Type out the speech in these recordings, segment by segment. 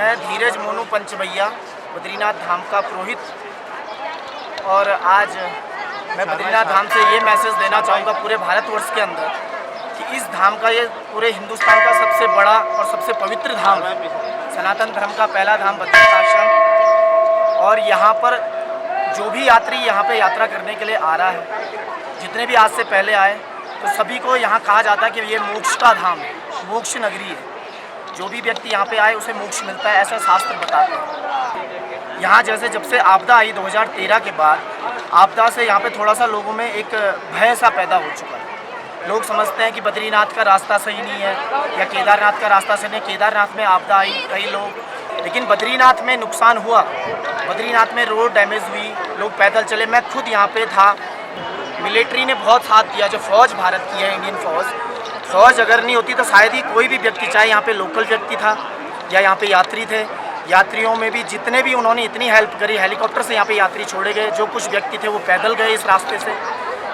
मैं धीरज मोनू पंचभैया, बद्रीनाथ धाम का पुरोहित। और आज मैं बद्रीनाथ धाम से ये मैसेज देना चाहूँगा पूरे भारतवर्ष के अंदर कि इस धाम का, ये पूरे हिंदुस्तान का सबसे बड़ा और सबसे पवित्र धाम है। सनातन धर्म का पहला धाम बद्रीनाथ आश्रम। और यहाँ पर जो भी यात्री यहाँ पे यात्रा करने के लिए आ रहा है, जितने भी आज से पहले आए, तो सभी को यहाँ कहा जाता है कि ये मोक्ष का धाम है, मोक्ष नगरी है। जो भी व्यक्ति यहाँ पे आए उसे मोक्ष मिलता है, ऐसा शास्त्र बताते हैं। यहाँ जैसे जब से आपदा आई 2013 के बाद, आपदा से यहाँ पे थोड़ा सा लोगों में एक भय सा पैदा हो चुका है। लोग समझते हैं कि बद्रीनाथ का रास्ता सही नहीं है या केदारनाथ का रास्ता सही नहीं। केदारनाथ में आपदा आई, कई लोग, लेकिन बद्रीनाथ में नुकसान हुआ। बद्रीनाथ में रोड डैमेज हुई, लोग पैदल चले। मैं खुद यहाँ पे था। मिलिट्री ने बहुत साथ दिया, जो फ़ौज भारत की है, इंडियन फ़ौज अगर नहीं होती तो शायद ही कोई भी व्यक्ति, चाहे यहाँ पे लोकल व्यक्ति था या यहाँ पे यात्री थे, यात्रियों में भी जितने भी, उन्होंने इतनी हेल्प करी। हेलीकॉप्टर से यहाँ पे यात्री छोड़े गए, जो कुछ व्यक्ति थे वो पैदल गए इस रास्ते से।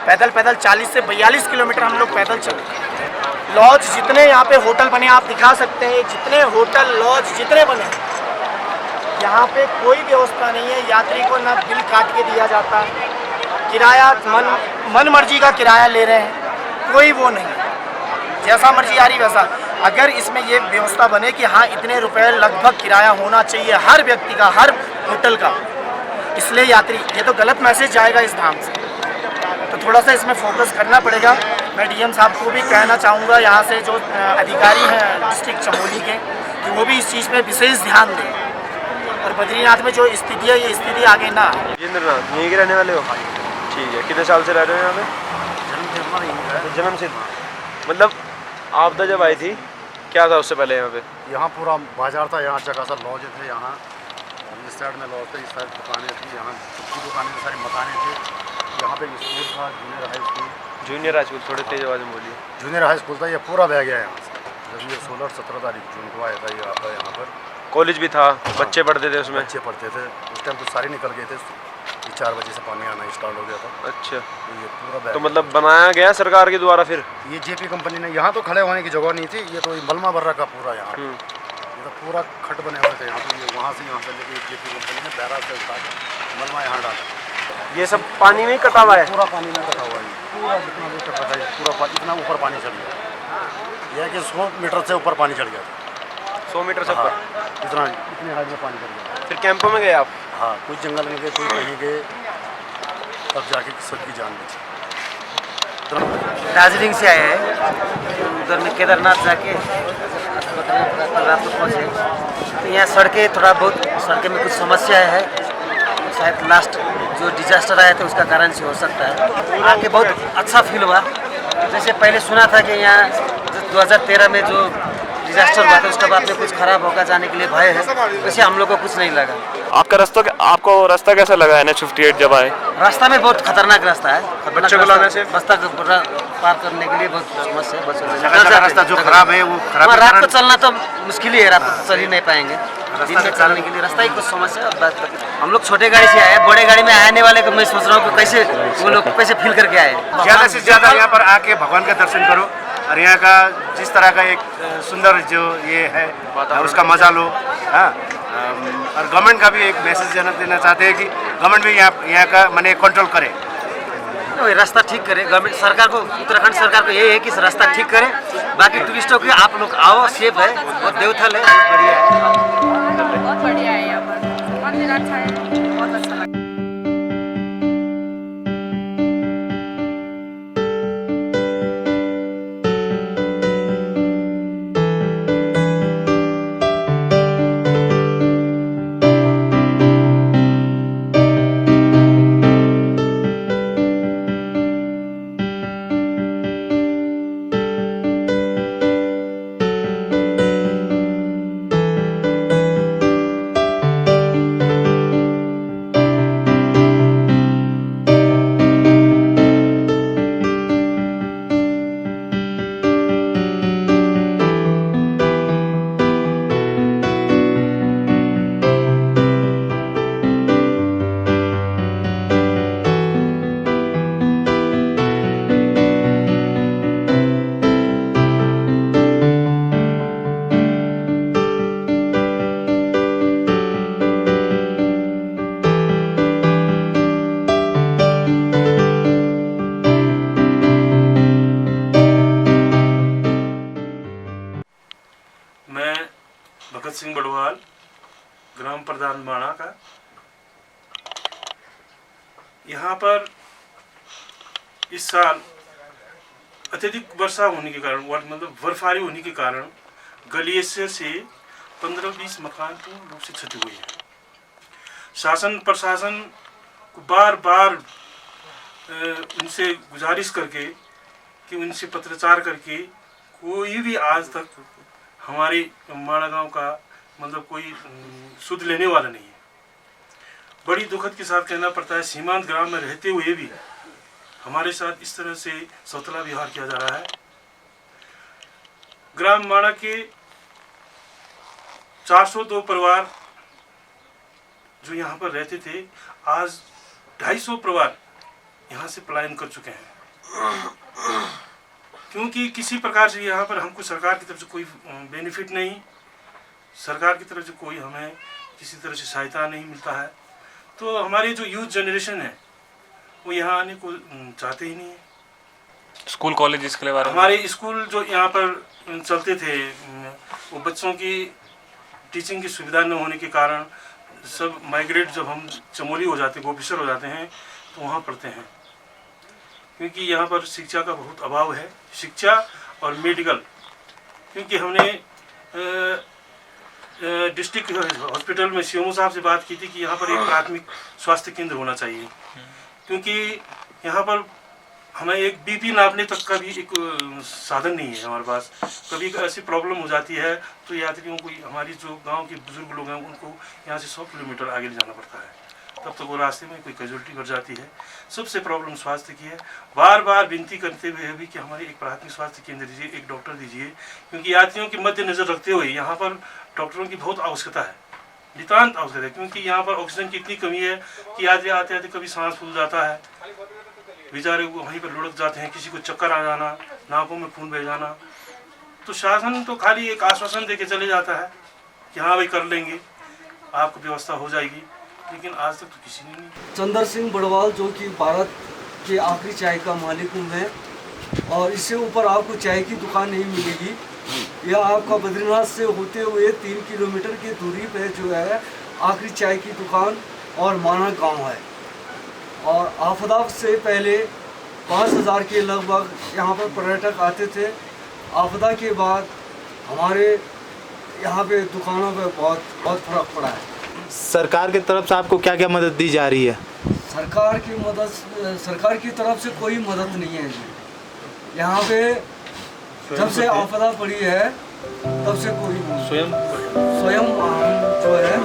पैदल 40 से 42 किलोमीटर हम लोग पैदल चले। लॉज जितने यहाँ पे होटल बने आप दिखा सकते हैं, जितने होटल लॉज जितने बने, यहाँ पे कोई व्यवस्था नहीं है। यात्री को ना बिल काट के दिया जाता, किराया मन मर्जी का किराया ले रहे हैं, कोई वो नहीं, जैसा मर्जी आ रही वैसा। अगर इसमें ये व्यवस्था बने कि हाँ इतने रुपए लगभग किराया होना चाहिए हर व्यक्ति का, हर होटल का, इसलिए यात्री, ये तो गलत मैसेज जाएगा इस धाम से। तो थोड़ा सा इसमें फोकस करना पड़ेगा। मैं डीएम साहब को भी कहना चाहूँगा, यहाँ से जो अधिकारी हैं डिस्ट्रिक्ट चमोली के, कि वो भी इस चीज़ पे विशेष ध्यान दें और बद्रीनाथ में जो स्थिति है, ये स्थिति आगे ना आए। जिंद्रनाथ यहीं के रहने वाले हो? ठीक है। कितने साल से रह रहे हो यहाँ पे? जन्म से। मतलब आपदा जब आई थी क्या था उससे पहले यहाँ पे? यहाँ पूरा बाजार था, यहाँ जगह सा लॉज थे, यहाँ इस साइड में लॉज थे, इस साइड दुकानें थी, यहाँ की दुकानें, सारी मकानें थी। यहाँ पे स्कूल था, junior high school. Junior high school, थोड़े तेज आवाज़ में बोलिए। जूनियर हाई स्कूल था, ये पूरा बह गया यहाँ से। जब ये 16-17 तारीख जून को आया था, ये आता यहाँ पर। कॉलेज भी था, बच्चे पढ़ते थे उसमें? बच्चे पढ़ते थे उस टाइम, तो सारे निकल गए थे। 4 बजे से पानी आना स्टार्ट हो गया था। अच्छा। तो ये पूरा तो मतलब बनाया गया सरकार के द्वारा फिर? ये जेपी कंपनी ने, यहाँ तो खड़े होने की जगह नहीं थी, ये तो मलमा बर्रा का पूरा यहाँ, ये तो पूरा खट बने हुए थे यहाँ पे। ये वहाँ से लेके जेपी कंपनी ने बैराज से उठा के मलमा यहाँ डाला। ये सब पानी में ही कटा हुआ है? पूरा पानी में कटा हुआ है, पूरा जितना भी कटा था, पूरा इतना ऊपर पानी चढ़ गया। यह कि 100 मीटर से ऊपर पानी चढ़ गया था। 100 मीटर से ऊपर? इतने हाइट में पानी चढ़ गया। फिर कैंपों में गए आप? हाँ, कुछ जंगल में गए, कोई कहीं गए, तब जाके सबकी जान बची। दार्जिलिंग से आए हैं, उधर में केदारनाथ जाके कल रात को पहुँचे। तो यहाँ सड़कें में कुछ समस्या है, शायद लास्ट जो डिजास्टर आया था उसका कारण से हो सकता है। आके बहुत अच्छा फील हुआ। जैसे पहले सुना था कि यहाँ 2013 में जो डिजास्टर हुआ था उसके बाद में कुछ खराब होगा, जाने के लिए भय है, वैसे हम लोग को कुछ नहीं लगा। आपको रास्ता कैसा लगा NH58 जब आए? रास्ता में बहुत खतरनाक रास्ता है। बच्चों को लाने से रास्ता पार करने के लिए बहुत समस्या है। जगह रास्ता जो खराब है वो खराब है। रात को चलना तो मुश्किल ही है, रात को चल ही नहीं पाएंगे। दिन में चलने के लिए रास्ता ही कुछ समस्या है। हम लोग छोटे गाड़ी से आए, बड़े गाड़ी में आने वाले को मैं सोच रहा हूँ कि कैसे वो लोग कैसे फील करके आए। ज़्यादा से ज़्यादा यहाँ पर आके भगवान का दर्शन करो और यहाँ का जिस तरह का एक सुंदर जो ये है उसका मजा लो। हाँ, और गवर्नमेंट का भी एक मैसेज देना चाहते हैं कि गवर्नमेंट भी यहाँ का माने कंट्रोल करे, रास्ता ठीक करे। गवर्नमेंट सरकार को, उत्तराखंड सरकार को यही है कि रास्ता ठीक करे। बाकी टूरिस्टों के आप लोग आओ, सेफ है, बहुत देवथल है, बढ़िया है, बहुत बढ़िया है। यहाँ पर मंदिर अच्छा है, बहुत अच्छा लगा। ग्राम प्रधान माणा का। यहाँ पर इस साल अत्यधिक वर्षा होने के कारण मतलब बर्फबारी होने के कारण ग्लेशियर से 15-20 मकान पूर्ण रूप से क्षति हुई है। शासन प्रशासन को बार बार उनसे गुजारिश करके कि उनसे पत्राचार करके कोई भी आज तक हमारे माणा गांव का मतलब कोई सुध लेने वाला नहीं है। बड़ी दुखद के साथ कहना पड़ता है, सीमांत ग्राम में रहते हुए भी हमारे साथ इस तरह से सौतला व्यवहार किया जा रहा है। ग्राम माणा के 402 परिवार जो यहाँ पर रहते थे, आज 250 परिवार यहाँ से पलायन कर चुके हैं, क्योंकि किसी प्रकार से यहाँ पर हमको सरकार की तरफ से कोई बेनिफिट नहीं, सरकार की तरफ से कोई हमें किसी तरह से सहायता नहीं मिलता है। तो हमारी जो यूथ जनरेशन है वो यहाँ आने को चाहते ही नहीं है। स्कूल कॉलेज इसके बारे में हमारे स्कूल जो यहाँ पर चलते थे, वो बच्चों की टीचिंग की सुविधा न होने के कारण सब माइग्रेट, जब हम चमोली हो जाते, गोपीसर हो जाते हैं तो वहाँ पढ़ते हैं, क्योंकि यहाँ पर शिक्षा का बहुत अभाव है, शिक्षा और मेडिकल। क्योंकि हमने डिस्ट्रिक्ट हॉस्पिटल में सीएमओ साहब से बात की थी कि यहाँ पर एक प्राथमिक स्वास्थ्य केंद्र होना चाहिए, क्योंकि यहाँ पर हमें एक बीपी नापने तक का भी एक साधन नहीं है हमारे पास। कभी ऐसी प्रॉब्लम हो जाती है तो यात्रियों को, हमारी जो गांव के बुजुर्ग लोग हैं उनको यहाँ से 100 किलोमीटर आगे ले जाना पड़ता है, तब तक वो रास्ते में कोई कैजुअल्टी बढ़ जाती है। सबसे प्रॉब्लम स्वास्थ्य की है। बार बार विनती करते हुए भी कि हमारे एक प्राथमिक स्वास्थ्य केंद्र दीजिए, एक डॉक्टर दीजिए, क्योंकि यात्रियों के मद्देनजर रखते हुए यहाँ पर डॉक्टरों की बहुत आवश्यकता है, नितांत आवश्यकता है। क्योंकि यहाँ पर ऑक्सीजन की इतनी कमी है कि यात्री आते आते कभी सांस फूल जाता है, बेचारे वहीं पर लुढ़क जाते हैं, किसी को चक्कर आ जाना, नाकों में खून बह जाना। तो शासन तो खाली एक आश्वासन दे के चले जाता है कि हाँ भाई कर लेंगे, आपको व्यवस्था हो जाएगी, लेकिन आज तक तो किसी ने नहीं। चंदर सिंह बड़वाल, जो कि भारत के आखिरी चाय का मालिक हूँ मैं, और इससे ऊपर आपको चाय की दुकान नहीं मिलेगी। यह आपका बद्रीनाथ से होते हुए 3 किलोमीटर की दूरी पे जो है आखिरी चाय की दुकान और माणा गांव है। और आपदा से पहले 5000 के लगभग यहाँ पर पर्यटक आते थे। आपदा के बाद हमारे यहाँ पे दुकानों पे बहुत फर्क पड़ा है। सरकार की तरफ से आपको क्या क्या मदद दी जा रही है? सरकार की तरफ से कोई मदद नहीं है जी। यहाँ पे जब से आपदा पड़ी है तब से कोई स्वयं हम जो है